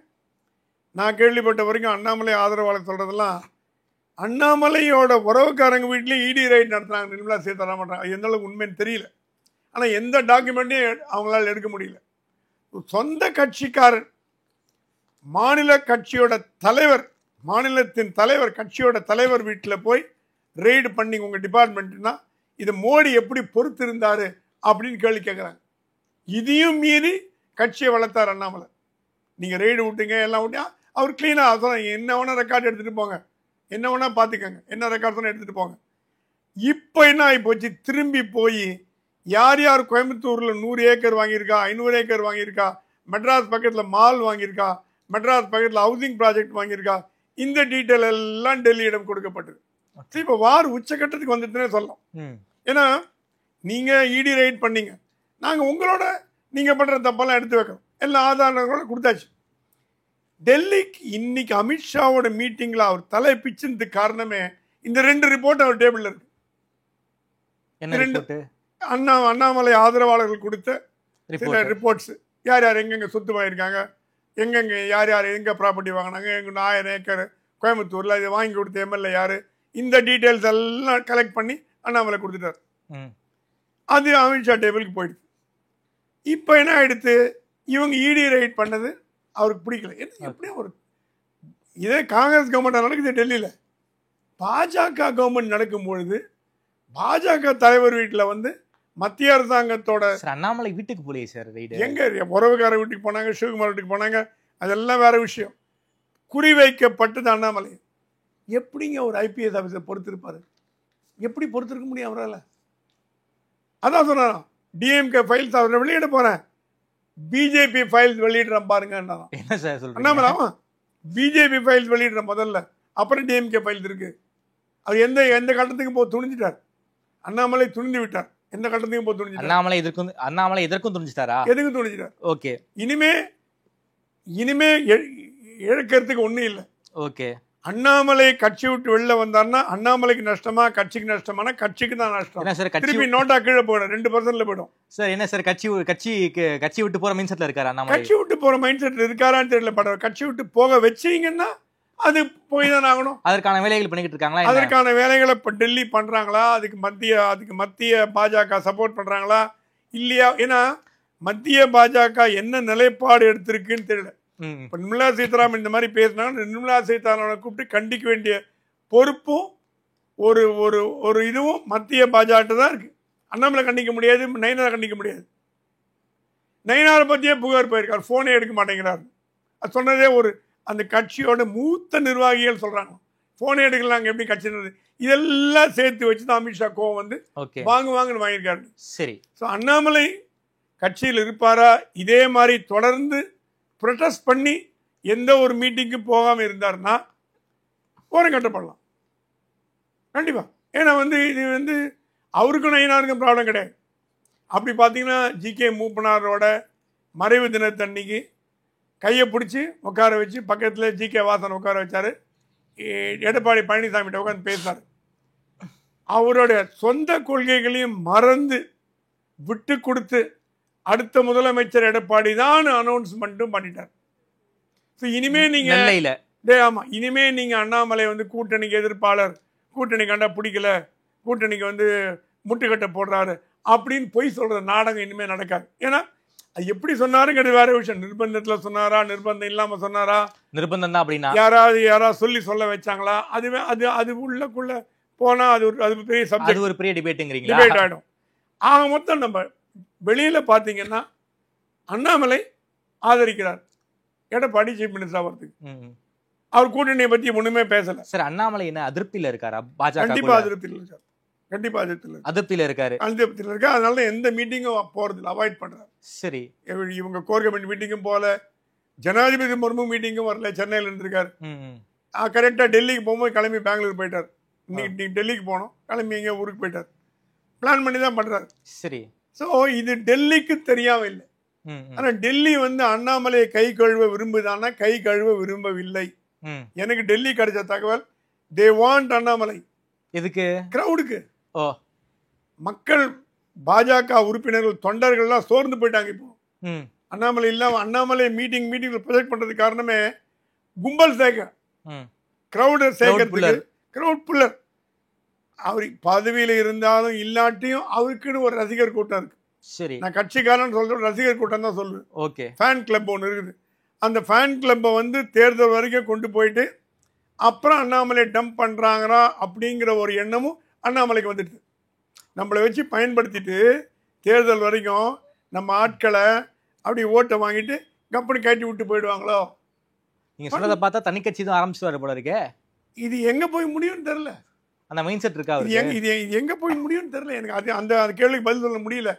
நான் கேள்விப்பட்ட வரைக்கும் அண்ணாமலை ஆதரவாளர் சொல்கிறதெல்லாம், அண்ணாமலையோட உறவுக்காரங்க வீட்லேயே இடி ரைட் நடத்துனாங்க நிர்மலா சீதாராமன். எந்த அளவுக்கு உண்மைன்னு தெரியல. ஆனால் எந்த டாக்குமெண்ட்டையும் அவங்களால எடுக்க முடியல. சொந்த கட்சிக்காரர், மாநில கட்சியோட தலைவர், மாநிலத்தின் தலைவர், கட்சியோட தலைவர் வீட்டில் போய் ரெய்டு பண்ணி உங்கள் டிபார்ட்மெண்ட்னா இது மோடி எப்படி பொறுத்து இருந்தாரு அப்படின்னு கேள்வி கேட்குறாங்க. இதையும் மீறி கட்சியை வளர்த்தார் அண்ணாமலை. நீங்கள் ரெய்டு விட்டீங்க, எல்லாம் விட்டியா, அவர் கிளீனாக அதான் என்ன வேணால் ரெக்கார்டு எடுத்துகிட்டு போங்க, என்ன வேணால் பார்த்துக்கங்க, என்ன ரெக்கார்ட் தானே எடுத்துகிட்டு போங்க. இப்போ என்ன ஆகி போச்சு, திரும்பி போய் யார் யார் கோயம்புத்தூரில் 100 ஏக்கர் வாங்கியிருக்கா, 500 ஏக்கர் வாங்கியிருக்கா, மெட்ராஸ் பக்கத்தில் மால் வாங்கியிருக்கா, மெட்ராஸ் பக்கத்தில் ஹவுசிங் ப்ராஜெக்ட் வாங்கியிருக்கா, இந்த டீட்டெயில் எல்லாம் டெல்லியிடம் கொடுக்கப்பட்டது. இப்போ வார் உச்சக்கட்டத்துக்கு வந்துட்டுனே சொல்லலாம். ஏன்னா நீங்கள் இடி ரைட் பண்ணீங்க, நாங்கள் உங்களோட நீங்கள் பண்ணுற தப்பெல்லாம் எடுத்து வைக்கிறோம், எல்லா ஆதாரங்களோட கொடுத்தாச்சு. டெல்லிக்கு இன்னைக்கு அமித்ஷாவோட மீட்டிங்கில் அவர் தலை பிச்சுனதுக்கு காரணமே இந்த 2 ரிப்போர்ட் அவர் டேபிளில் இருக்கு. அண்ணாமலை ஆதரவாளர்கள் கொடுத்த சில ரிப்போர்ட்ஸ், யார் யார் எங்கெங்கே சொத்து வாங்கியிருக்காங்க, எங்கெங்கே யார் யார் எங்கே ப்ராப்பர்ட்டி வாங்கினாங்க, எங்கே 1000 ஏக்கர் கோயம்புத்தூரில் இதை வாங்கி கொடுத்த எம்எல்ஏ யார், இந்த டீட்டெயில்ஸ் எல்லாம் கலெக்ட் பண்ணி அண்ணாமலை கொடுத்துட்டார். அது அமித்ஷா டேபிளுக்கு போயிடுது. இப்போ என்ன ஆயிடுத்து, இவங்க இடி ரைட் பண்ணது அவருக்கு பிடிக்கல. எப்படியும் ஒரு இதே காங்கிரஸ் கவர்மெண்ட் நடக்குது டெல்லியில், பாஜக கவர்மெண்ட் நடக்கும் பொழுது பாஜக தலைவர் வீட்டில் வந்து மத்திய அரசாங்கத்தோட அண்ணாமலை வீட்டுக்கு போலையே சார், எங்க உறவுக்கார வீட்டுக்கு போனாங்க, சிவகுமார் வீட்டுக்கு போனாங்க, அதெல்லாம் வேற விஷயம். குறிவைக்கப்பட்டது அண்ணாமலை. எப்படிங்க ஒரு ஐபிஎஸ் ஆஃபீஸர் பொறுத்திருப்பாரு? எப்படி பொறுத்திருக்க முடியும் அவரால்? அதான் சொன்னாரா, டிஎம்கே ஃபைல்ஸ் அவரை வெளியிட போறேன், பிஜேபி ஃபைல்ஸ் வெளியிடுறேன் பாருங்க. என்ன சார் சொல்றீங்க? அண்ணாமலை ஆமாம், பிஜேபி ஃபைல்ஸ் வெளியிடுறேன் முதல்ல, அப்புறம் டிஎம்கே ஃபைல்ஸ் இருக்கு. அவர் எந்த கட்டத்துக்கு போய் துணிஞ்சிட்டார். அண்ணாமலை துணிந்து விட்டார். எந்த கட்டத்துக்கும் போய் துணிஞ்சிட்டார். அண்ணாமலை எதற்கும் துணிஞ்சிட்டாரா? எதுக்கும் துணிஞ்சிட்டார். ஓகே, இனிமே இழக்கிறதுக்கு ஒன்றும் இல்லை. ஓகே, அண்ணாமலை கட்சி விட்டு வெளில வந்தார்னா அண்ணாமலைக்கு நஷ்டமா, கட்சிக்கு நஷ்டமானா கட்சிக்கு தான் நஷ்டம். திருப்பி நோட்டா கீழே போயிடும், 2% போயிடும். சார் என்ன சார், கட்சி விட்டு போற மைண்ட் செட்ல இருக்காரு அண்ணாமலை? கட்சி விட்டு போற மைண்ட் செட்ல இருக்காரான்னு தெரியல. கட்சி விட்டு போக வச்சீங்கன்னா அது போய் தான் ஆகணும். அதற்கான வேலைகள் பண்ணிக்கிட்டு இருக்காங்களா? அதற்கான வேலைகளை இப்போ டெல்லி பண்றாங்களா? அதுக்கு மத்திய பாஜக சப்போர்ட் பண்றாங்களா இல்லையா? ஏன்னா மத்திய பாஜக என்ன நிலைப்பாடு எடுத்திருக்குன்னு தெரியல. இப்போ நிர்மலா சீதாராமன் இந்த மாதிரி பேசினாங்க, நிர்மலா சீதாராமனை கூப்பிட்டு கண்டிக்க வேண்டிய பொறுப்பும் ஒரு ஒரு ஒரு இதுவும் மத்திய பாஜக தான் இருக்கு. அண்ணாமலை கண்டிக்க முடியாது, நயினாரை கண்டிக்க முடியாது. நயினாரை பற்றியே புகார் போயிருக்கார், ஃபோனே எடுக்க மாட்டேங்கிறார். அது சொன்னதே ஒரு அந்த கட்சியோட மூத்த நிர்வாகிகள் சொல்றாங்க, ஃபோனே எடுக்கலாங்க எப்படி கட்சி. இதெல்லாம் சேர்த்து வச்சு தான் அமித்ஷா கோவம் வந்து வாங்குன்னு வாங்கியிருக்காரு. சரி, ஸோ அண்ணாமலை கட்சியில் இருப்பாரா? இதே மாதிரி தொடர்ந்து ப்ரொடெஸ்ட் பண்ணி எந்த ஒரு மீட்டிங்கும் போகாமல் இருந்தார்னா ஓரம் கட்டப்படலாம் கண்டிப்பாக. ஏன்னா இது அவருக்கும் நயினாருக்கும் ப்ராப்ளம் கிடையாது. அப்படி பார்த்தீங்கன்னா ஜிகே மூப்பனாரோட மறைவு தினத்தன்னைக்கு கையை பிடிச்சி உட்கார வச்சு பக்கத்தில் ஜி.கே. வாசன் உட்கார வச்சாரு. எடப்பாடி பழனிசாமிகிட்ட உட்காந்து பேசினார். அவருடைய சொந்த கொள்கைகளையும் மறந்து விட்டு கொடுத்து அடுத்த முதலமைச்சர் எடப்பாடி தான் அனௌன்ஸ்மெண்ட்டும் பண்ணிட்டார். இனிமே நீங்க ஆமா, இனிமே நீங்க அண்ணாமலை வந்து கூட்டணிக்கு எதிர்ப்பாளர், கூட்டணி கண்டா பிடிக்கல, கூட்டணிக்கு வந்து முட்டுக்கட்டை போடுறாரு அப்படின்னு பொய் சொல்ற நாடகம் இனிமே நடக்காது. ஏன்னா அது எப்படி சொன்னாருங்கிறது வேற விஷயம். நிர்பந்தத்துல சொன்னாரா, நிர்பந்தம் இல்லாம சொன்னாரா, நிர்பந்தம் தான் அப்படின்னா யாராவது சொல்ல வச்சாங்களா, அதுவே அது உள்ளக்குள்ள போனா அது பெரிய சப்ஜெக்ட், அது ஒரு பெரிய டிபேட்டுங்கிறீங்களா? டிபேட் ஆயிடும். ஆக மொத்தம் நம்ம வெளியில பாத்தீங்கன்னா அண்ணாமலை ஆதரிக்கிறார் எடப்பாடி சீஃப் மினிஸ்டர் ஆகிறதுக்கு. அவர் கூட்டணியை பத்தி ஒண்ணுமே பேசல. சார் அண்ணாமலை என்ன அதிருப்தியில இருக்காரா? பாஜக கண்டிப்பா அதிருப்தியில இருக்காரு. கண்டிப்பா அதிருப்தியில இருக்காரு. அதனால எந்த மீட்டிங்கும் போறதில்ல, அவாய்ட் பண்றாரு. சரி, இவங்க கோர் கமிட்டி மீட்டிங்கும் போல, ஜனாதிபதி முர்மு மீட்டிங்கும் வரல, சென்னையில இருந்திருக்காரு. கரெக்டா டெல்லிக்கு போகும்போது கிளம்பி பெங்களூர் போயிட்டார். இன்னைக்கு டெல்லிக்கு போனோம், கிளம்பி எங்க ஊருக்கு போயிட்டார். பிளான் பண்ணி தான் பண்றாரு. சரி, சோ இது டெல்லிக்கு தெரியாம இல்லை. ஆனா டெல்லி வந்து அண்ணாமலையை கை கழுவ விரும்புதானா? கை கழுவ விரும்பவில்லை. எனக்கு டெல்லி கிடைச்ச தகவல், தே வாண்ட் அண்ணாமலை. எதுக்கு? கிரவுடுக்கு. மக்கள் பாஜக உறுப்பினர்கள் தொண்டர்கள்லாம் சோர்ந்து போயிட்டாங்க. இப்போ அண்ணாமலை இல்லாம அண்ணாமலை மீட்டிங்ல ப்ரொஜெக்ட் பண்றதுக்கு காரணமே கும்பல் சேர்க்க, கிரவுட் சேர்க்கறதுக்கு, கிரவுட் புல்லர். அவர் பதவியில இருந்தாலும் இல்லாட்டியும் அவருக்குன்னு ஒரு ரசிகர் கூட்டம் இருக்கு. சரி, நான் கட்சிக்காரன் சொல்ற ரசிகர் கூட்டம் தான் சொல்லுவேன். ஓகே, ஃபேன் கிளப் ஒன்று இருக்குது. அந்த ஃபேன் கிளப்பை வந்து தேர்தல் வரைக்கும் கொண்டு போயிட்டு அப்புறம் அண்ணாமலை டம்ப் பண்றாங்களா அப்படிங்கிற ஒரு எண்ணமும் அண்ணாமலைக்கு வந்துடுது. நம்மளை வச்சு பயன்படுத்திட்டு தேர்தல் வரைக்கும் நம்ம ஆட்களை அப்படி ஓட்டை வாங்கிட்டு கம்பெனி கட்டி விட்டு போயிடுவாங்களோ. நீங்க சொல்றத பார்த்தா தனி கட்சி தான் ஆரம்பிச்சுவாரு போல இருக்கே. இது எங்க போய் முடியும்னு தெரியல. அந்த மைண்ட் செட் இருக்கா? இது எங்க போய் முடியும்னு தெரியல எனக்கு. அது அந்த கேள்விக்கு பதில் சொல்ல முடியல.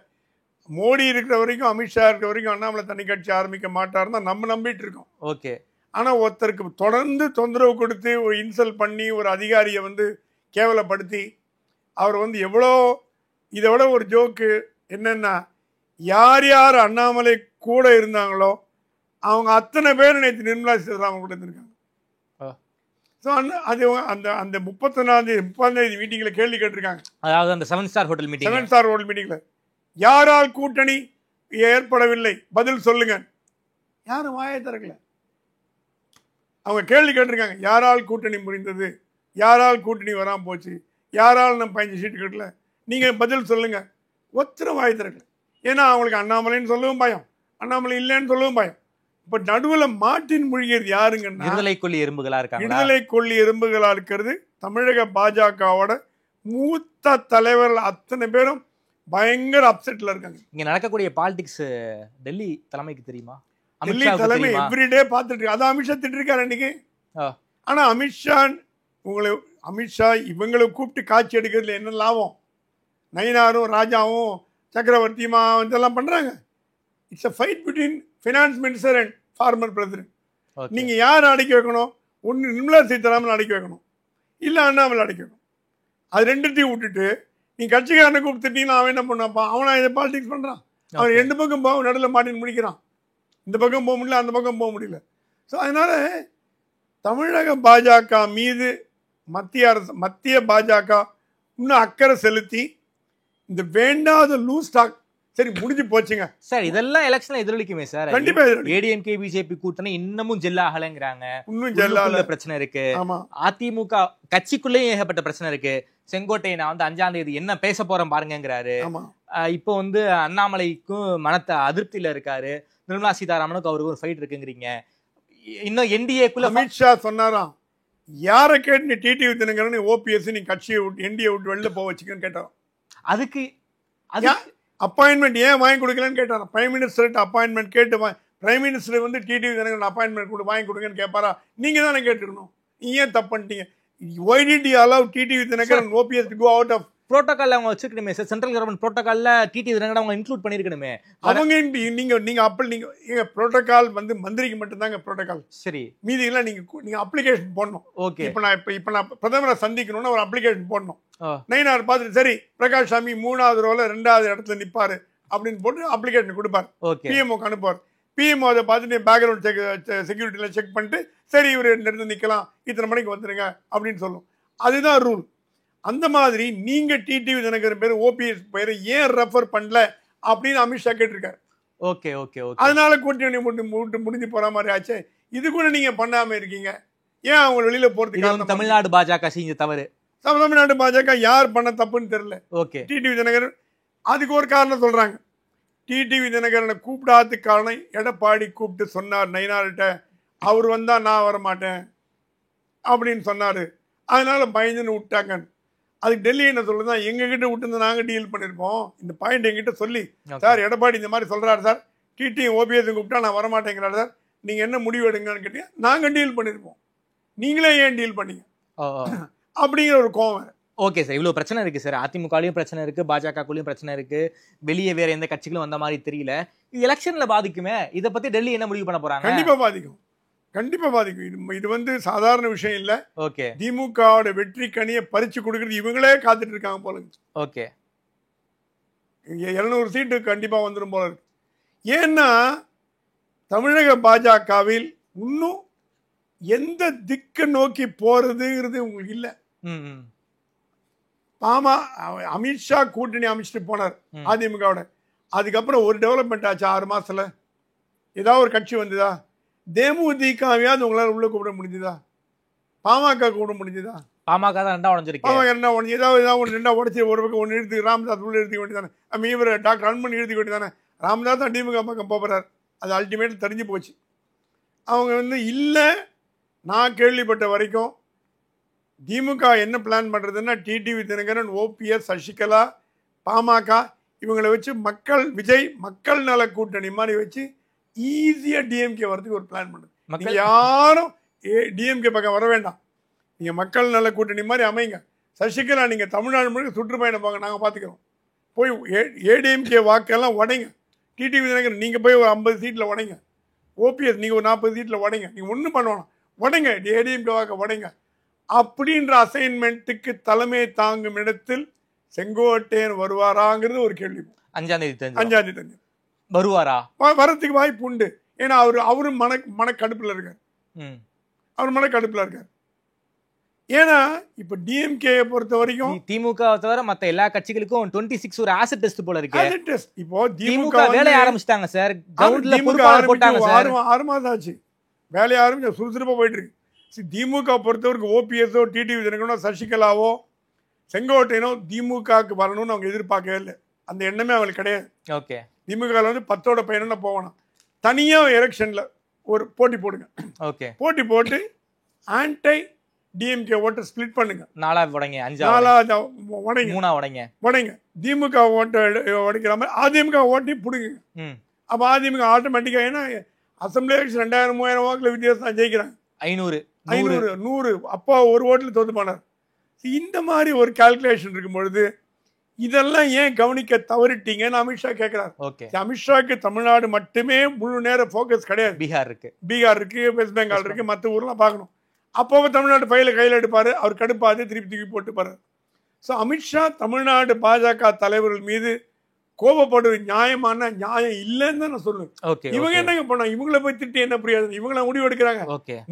மோடி இருக்கிற வரைக்கும், அமித்ஷா இருக்கிற வரைக்கும் அண்ணாமலை தனி கட்சி ஆரம்பிக்க மாட்டாருன்னு தான் நம்ம நம்பிட்டு இருக்கோம். ஓகே, ஆனா ஒருத்தருக்கு தொடர்ந்து தொந்தரவு கொடுத்து ஒரு இன்சல்ட் பண்ணி ஒரு அதிகாரியை வந்து கேவலப்படுத்தி அவர் வந்து எவ்வளோ, இதை விட ஒரு ஜோக்கு என்னன்னா, யார் யார் அண்ணாமலை கூட இருந்தாங்களோ அவங்க அத்தனை பேர் நேற்று நிர்மலா சீதாராமன் கூட இருந்திருக்காங்க. ஸோ அது அந்த 30ஆம் மீட்டிங்கில் கேள்வி கேட்டிருக்காங்க. அதாவது அந்த 7 ஸ்டார் ஹோட்டல் மீட்டிங்ல யாரால் கூட்டணி ஏற்படவில்லை பதில் சொல்லுங்க. யாரும் வாயை திறக்கல. அவங்க கேள்வி கேட்டிருக்காங்க, யாரால் கூட்டணி முடிந்தது, யாரால் கூட்டணி வராமல் போச்சு, யாரால் நம்ம 5 சீட்டு கட்டல, நீங்க பதில் சொல்லுங்க. ஒத்தர வாயை திறக்கல. ஏன்னா அவங்களுக்கு அண்ணாமலைன்னு சொல்லவும் பயம், அண்ணாமலை இல்லைன்னு சொல்லவும் பயம். இப்ப நடுவில் மாட்டின் மூழ்கியது யாருங்கன்னா விடுதலை கொள்ளி எறும்புகளா இருக்காங்க. விடுதலை கொள்ளி எறும்புகளா இருக்கிறது தமிழக பாஜகவோட மூத்த தலைவர்கள் அத்தனை பேரும் பயங்கர அப்செட்ல இருக்காங்க. இங்க நடக்கக்கூடிய பாலிடிக்ஸ் டெல்லி தலைமைக்கு தெரியுமா? டெல்லி தலைமை எவ்ரிடே பார்த்துட்டு இருக்கு. அதான் அமித்ஷா திட்டிருக்காரு அன்னைக்கு. ஆனா அமித்ஷா இவங்களை கூப்பிட்டு காட்சி எடுக்கிறதுல என்ன லாபம்? நயினாரும் ராஜாவும் சக்கரவர்த்தியுமா இதெல்லாம் பண்றாங்க. It's a fight between finance minister and farmer president. நீங்க யார் அடக்கி வைக்கணும்? ஒன்று நிர்மலா சீதாராமன் அடக்கி வைக்கணும், இல்லை அண்ணாமலை அடக்கி வைக்கணும். அது ரெண்டுத்தையும் விட்டுட்டு நீ கட்சிக்காரனை கூப்பிட்டுட்டீங்கன்னா அவன் என்ன பண்ணாப்பா? அவனா இதை பாலிடிக்ஸ் பண்றான். அவன் 2 பக்கம் போக நடுவில் மாட்டின்னு முடிக்கிறான். இந்த பக்கம் போக முடியல, அந்த பக்கம் போக முடியல. ஸோ அதனால தமிழக பாஜக மீது மத்திய பாஜக இன்னும் அக்கறை செலுத்தி இந்த வேண்டாத லூஸ் ஸ்டாக் சரி முடிஞ்சு போச்சுங்க சார். இதெல்லாம் எலெக்ஷன்ல எதிரொலிக்குமே சார். கண்டிப்பா ஏடிஎம்கே பிஜேபி கூட்டணி இன்னமும் ஜெல்லாகலங்கிறாங்க. இன்னும் ஜெல்லால பிரச்சனை இருக்கு. அதிமுக கட்சிக்குள்ளேயும் ஏகப்பட்ட பிரச்சனை இருக்கு. செங்கோட்டையை நான் வந்து 5ஆம் தேதி என்ன பேச போறேன் பாருங்கிறாரு. இப்போ வந்து அண்ணாமலைக்கும் மனத்த அதிருப்தியில இருக்காரு. நிர்மலா சீதாராமனுக்கு அவருக்கு ஒரு ஃபைட் இருக்குங்கிறீங்க. இன்னும் என்டிஏக்குள்ள அமித்ஷா சொன்னாராம், யாரை கேட்டு நீ டிடிவி தினகரன் ஓபிஎஸ் நீ கட்சியை விட்டு என்டிஏ விட்டு வெளில போக வச்சுக்கன்னு கேட்டாராம். அதுக்கு அப்பாயின்மெண்ட் ஏன் வாங்கி கொடுக்கலன்னு கேட்டாராம். பிரைம் மினிஸ்டர்கிட்ட அப்பாயின்மெண்ட் கேட்டு பிரைம் மினிஸ்டர் வந்து டிடிவி தினகரன் அப்பாயின்மெண்ட் கூட வாங்கி கொடுங்கன்னு கேட்பாரா? நீங்க தானே கேட்டுக்கணும். நீங்க ஏன் தப்பு பண்ணிட்டீங்க? Why did you allow TTV Dinakaran and OPS to go out of protocol? அவங்க வச்சிருக்கணுமே சார். சென்ட்ரல் கவர்மெண்ட் புரோட்டோகால்ல டிடிவி தினகரன் அவங்க இன்க்ளூட் பண்ணிருக்கணுமே. அவங்க நீங்க அப்படி நீங்க புரோட்டோகால் வந்து மந்திரிக்கு மட்டும் தாங்க புரோட்டோகால். சரி, மீதி எல்லாம் நீங்க அப்ளிகேஷன் போடணும். ஓகே, இப்ப நான் பிரதமரை சந்திக்கணும்னா ஒரு அப்ளிகேஷன் போடணும். நயினார் பார்த்துட்டு சரி பிரகாஷ் சாமி 3வது ரோல 2வது இடத்துல நிப்பாரு அப்படின்னு போட்டு அப்ளிகேஷன் கொடுப்பார், ஓகே பிஎம்ஓக்கு அனுப்புவார். பிஎம்ஓ அதை பார்த்துட்டு பேக்ரவுண்ட் செக்யூரிட்டிலாம் செக் பண்ணிட்டு சரி இவர் இடத்துல நிற்கலாம், இத்தனை மணிக்கு வந்துருங்க அப்படின்னு சொல்லும். அதுதான் ரூல். அந்த மாதிரி நீங்க டிடிவி தினகரன் பேர் ஓபிஎஸ் பேரை ஏன் ரெஃபர் பண்ணல அப்படின்னு அமித்ஷா கேட்டிருக்காரு. ஓகே ஓகே ஓகே அதனால கூட்டணி முடிஞ்சு போற மாதிரி ஆச்சு. இது கூட நீங்க பண்ணாம இருக்கீங்க. ஏன் அவங்க வெளியில போறதுக்கு? தமிழ்நாடு பாஜக செஞ்ச தவறு. தமிழ்நாடு பாஜக யார் பண்ண தப்புன்னு தெரியல. ஓகே டிடிவி தினகரன் அதுக்கு ஒரு காரணம் சொல்றாங்க. டிடிவி தினகரனை கூப்பிடாத காரணம் எடப்பாடி கூப்பிட்டு சொன்னார் நயினார்கிட்ட, அவர் வந்தா நான் வரமாட்டேன் அப்படின்னு சொன்னாரு, அதனால பயந்துன்னு விட்டாங்க. அதுக்கு டெல்லி என்ன சொல்லுதான், எங்க கிட்ட விட்டு நாங்க டீல் பண்ணிருப்போம், இந்த பாயிண்ட் எங்கிட்ட சொல்லி சார் எடப்பாடி இந்த மாதிரி சொல்றாரு சார், டிடி ஓபிஎஸ் கூப்பிட்டா நான் வரமாட்டேங்கிறாரு சார், நீங்க என்ன முடிவு எடுங்கன்னு கேட்டீங்க, நாங்க டீல் பண்ணிருப்போம், நீங்களே ஏன் டீல் பண்ணீங்க அப்படிங்கிற ஒரு கோவம். ஓகே சார், இவ்வளவு பிரச்சனை இருக்கு சார். அதிமுகலயும் பிரச்சனை இருக்கு, பாஜகலயும் பிரச்சனை இருக்கு, வெளியே வேற எந்த கட்சிகளும் வந்த மாதிரி தெரியல. இது எலெக்ஷன்ல பாதிக்குமே, இதை பத்தி டெல்லி என்ன முடிவு பண்ண போறாங்க? கண்டிப்பா பாதிக்கும், கண்டிப்பா பாதிக்கும். இது வந்து சாதாரண விஷயம் இல்ல. ஓகே திமுகவோட வெற்றி கனியை பறிச்சு கொடுக்கறது இவங்களே காத்துட்டு இருக்காங்க போல. ஓகே 200 சீட்டு கண்டிப்பா வந்துடும் போல இருக்கு. ஏன்னா தமிழக பாஜகவில் இன்னும் எந்த திக்கு நோக்கி போறதுங்கிறது உங்களுக்கு இல்ல. அமித்ஷா கூட்டணி அமைச்சிட்டு போனார் அதிமுகவோட, அதுக்கப்புறம் ஒரு டெவலப்மெண்ட் ஆச்சு 6 மாசத்துல? ஏதாவது ஒரு கட்சி வந்ததா? தேமுதிகவையாவது உங்களால உள்ள கூப்பிட முடிஞ்சதா? பாமக கூப்பிட முடிஞ்சதா? பாமக தான் ரெண்டா உடஞ்சிருக்கு. பாமக ரெண்டா உடஞ்சி ஏதாவது ஒன்று ரெண்டா உடச்சி ஒரு பக்கம் ஒன்று இழுத்து ராமதாஸ் உள்ள எழுதி வேண்டியதானே, இவர் டாக்டர் அன்பன் எழுதி வேண்டியதானே. ராமதாஸ் தான் திமுக பக்கம் போகிறார், அது அல்டிமேட் தெரிஞ்சு போச்சு. அவங்க வந்து இல்லை, நான் கேள்விப்பட்ட வரைக்கும் திமுக என்ன பிளான் பண்ணுறதுன்னா டிடிவி தினகரன், ஓபிஎஸ், சசிகலா, பாமக இவங்களை வச்சு விஜய் மக்கள் நல கூட்டணி மாதிரி வச்சு ஈஸியா டிஎம்கே வரதுக்கு ஒரு பிளான் பண்ணுது. நீங்க யாரும் டிஎம்கே பக்கம் வர வேண்டாம், நீங்க மக்கள் நல கூட்டணி மாதிரி அமைங்க. சசிகலா நீங்க தமிழ்நாடு முழுக்க சுற்றுப்பயணம் போங்க, நாங்க பாத்துக்கிறோம். போய் ஏடிஎம்கே வாக்கெல்லாம் உடைங்க. டிடிவி தினகரன் நீங்க போய் ஒரு 50 சீட்ல உடைங்க, ஓபிஎஸ் நீங்க ஒரு 40 சீட்ல உடைங்க, நீங்க ஒன்றும் பண்ணுவோம் உடைங்க, ஏடிஎம்கே வாக்க உடைங்க அப்படின்ற அசைன்மெண்ட்டுக்கு தலைமை தாங்கும் இடத்தில் செங்கோட்டையன் வருவாராங்கிறது ஒரு கேள்வி. 5ஆம் தேதி தெரிஞ்சு வருவாரா? வரத்துக்கு வாய்ப்பு உண்டு. ஏன்னா அவரும் மனக்கடுப்புல இருக்காரு, அவர் மனக்கடுப்புல இருக்காரு. ஏன்னா இப்ப டிஎம்கே பொறுத்த வரைக்கும் திமுக தவிர மத்த எல்லா கட்சிகளுக்கும் 26 ஒரு ஆசிட் டெஸ்ட் போல இருக்கு. ஆசிட் டெஸ்ட் இப்போ திமுக வேலைய ஆரம்பிச்சிட்டாங்க சார். கிரவுண்ட்ல பொறுப்பாளர் போட்டாங்க சார். 6 மாதம் ஆச்சு, வேலைய ஆரம்பிச்சு சுறுசுறுப்பா போயிட்டு இருக்கு. திமுக பொறுத்தவரைக்கும் ஓபிஎஸ்ஓ, டிடிவி தினகரனோ, சசிகலாவோ, செங்கோட்டையனோ திமுகவுக்கு வரணும்னு அவங்க எதிர்பார்க்கவே இல்லை. அந்த எண்ணமே அவங்களுக்கு கிடையாது. ஓகே, திமுக வந்து 10ஓட பையனா போகணும். தனியா எலெக்ஷன்ல ஒரு போட்டி போடுங்க. ஓகே, போட்டி போட்டு ஆன்டை டிஎம்கே ஓட்டை ஸ்பிளிட் பண்ணுங்க. 4 உடைங்க, 5 உடைங்க, 3 உடைங்க. திமுக ஓட்டை உடைக்கிற மாதிரி அதிமுக ஓட்டையும் பிடுங்க. அப்ப அதிமுக ஆட்டோமேட்டிக்கா, ஏன்னா அசம்பிளி எலெக்ஷன் 2000-3000 வாக்குல வித்தியாசம் ஜெயிக்கிறாங்க. 500 100 அப்பா ஒரு ஓட்டுல தோத்து போனார். இந்த மாதிரி ஒரு கால்குலேஷன் இருக்கும் பொழுது இதெல்லாம் ஏன் கவனிக்க தவறிட்டீங்கன்னு அமித்ஷா கேட்கிறார். அமித்ஷாக்கு தமிழ்நாடு மட்டுமே முழு நேர போக்கஸ் கிடையாது. பீகார் இருக்கு, வெஸ்ட் பெங்கால் இருக்கு, மற்ற ஊர்லாம் பார்க்கணும். அப்போ தமிழ்நாடு பையில கையில் எடுப்பாரு, அவர் கடுப்பாது திருப்பி தூக்கி போட்டு பாரு. ஸோ அமித்ஷா தமிழ்நாடு பாஜக தலைவர்கள் மீது கோபப்படுவது நியாயம் இல்லைன்னு தான் நான் சொல்லுவேன். இவங்க என்னங்க பண்ண, இவங்கள போய் திட்டி என்ன பிரயோஜனம்? இவங்கள முடிவு எடுக்கிறாங்க,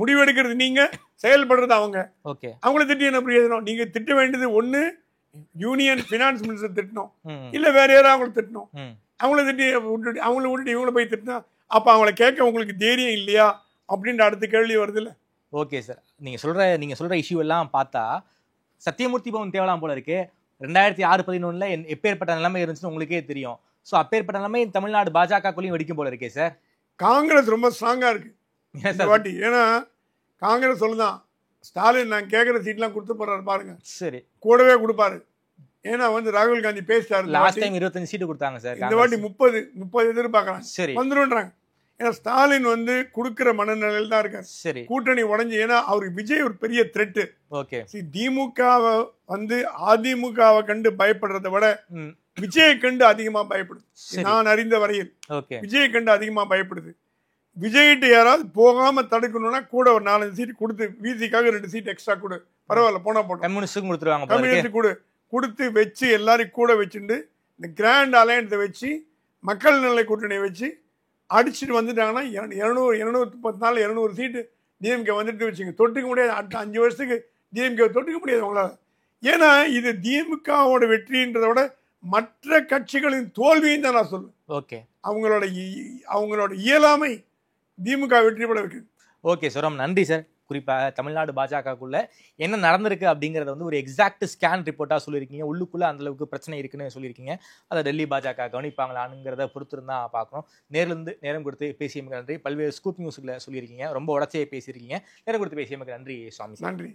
முடிவு எடுக்கிறது நீங்க, செயல்படுறது அவங்க. அவங்கள திட்டி என்ன பிரயோஜனம்? நீங்க திட்ட வேண்டியது ஒண்ணு யூனியன் பினான்ஸ் மினிஸ்டர் திட்டணும், இல்ல வேற யாராவது அவங்களை திட்டணும். அவங்கள திட்டி அவங்கள விட்டுட்டு இவங்கள போய் திட்டினா அப்ப அவங்கள கேட்க உங்களுக்கு தைரியம் இல்லையா அப்படின்ற அடுத்த கேள்வி வருது இல்ல. ஓகே சார், நீங்க சொல்ற இஷ்யூ எல்லாம் பார்த்தா சத்தியமூர்த்தி பவன் தேவலாம் போல இருக்கு. 2006-11 எப்பேற்பட்ட நிலைமை இருந்துச்சுன்னு உங்களுக்கே தெரியும். ஸோ அப்பேற்பட்ட நிலைமை தமிழ்நாடு பாஜகக்குள்ளேயும் வெடிக்கும் போல இருக்கே சார். காங்கிரஸ் ரொம்ப ஸ்ட்ராங்கா இருக்கு வாட்டி. ஏன்னா காங்கிரஸ் சொல்லுதான், ஸ்டாலின் நான் கேட்குற சீட்லாம் கொடுத்து போறாரு பாருங்க, சரி கூடவே கொடுப்பாரு. ஏன்னா வந்து ராகுல் காந்தி பேசிட்டாரு, லாஸ்ட் டைம் 25 சீட்டு கொடுத்தாங்க சார், இந்த வாட்டி 30 எதிர்பார்க்கறாங்க. சரி வந்துருன்றாங்க. ஏன்னா ஸ்டாலின் வந்து கொடுக்கிற மனநிலையில் தான் இருக்காரு. சரி கூட்டணி உடஞ்சி, ஏன்னா அவருக்கு விஜய் ஒரு பெரிய த்ரெட். ஓகே, திமுகவை வந்து அதிமுகவை கண்டு பயப்படுறதை விட விஜயை கண்டு அதிகமா பயப்படுது. நான் அறிந்த வரையில் விஜயை கண்டு அதிகமா பயப்படுது. விஜய்கிட்ட யாராவது போகாம தடுக்கணும்னா கூட ஒரு 4-5 சீட் கொடுத்து, விசிக்காக 2 சீட் எக்ஸ்ட்ரா கொடு, பரவாயில்ல போனா போட்டோம், கம்யூனிஸ்ட் கொடுத்து வச்சு எல்லாரையும் கூட வச்சுட்டு இந்த கிராண்ட் அலையன்ஸை வச்சு மக்கள் நல கூட்டணியை வச்சு அடிச்சுட்டு வந்துட்டாங்கன்னா 210 200 சீட்டு டிஎம்கே வந்துட்டு வச்சுங்க, தொட்டுக்க முடியாது. அடுத்த 5 வருஷத்துக்கு டிஎம்கே தொட்டுக்க முடியாது அவங்களால. ஏன்னா இது திமுகவோட வெற்றின்றதை விட மற்ற கட்சிகளின் தோல்வியும் தான் நான் சொல்லுவேன். ஓகே, அவங்களோட இயலாமை திமுக வெற்றி பெற வைக்குது. ஓகே சார், நன்றி சார். குறிப்பாக தமிழ்நாடு பாஜகக்குள்ள என்ன நடந்திருக்கு அப்படிங்கறத வந்து ஒரு எக்ஸாக்ட் ஸ்கேன் ரிப்போர்ட்டா சொல்லியிருக்கீங்க. உள்ளுக்குள்ள அந்த அளவுக்கு பிரச்சனை இருக்குன்னு சொல்லியிருக்கீங்க. அதை டெல்லி பாஜக கவனிப்பாங்களானுங்கிறத பொறுத்து இருந்தா பார்க்கணும். நேரிலிருந்து நேரம் கொடுத்து பேசியமைக்கு நன்றி. பல்வேறு ஸ்கூப் நியூஸ்களை சொல்லியிருக்கீங்க, ரொம்ப உடச்சே பேசியிருக்கீங்க. நேரம் கொடுத்து பேசியமைக்கு நன்றி சுவாமி. நன்றி.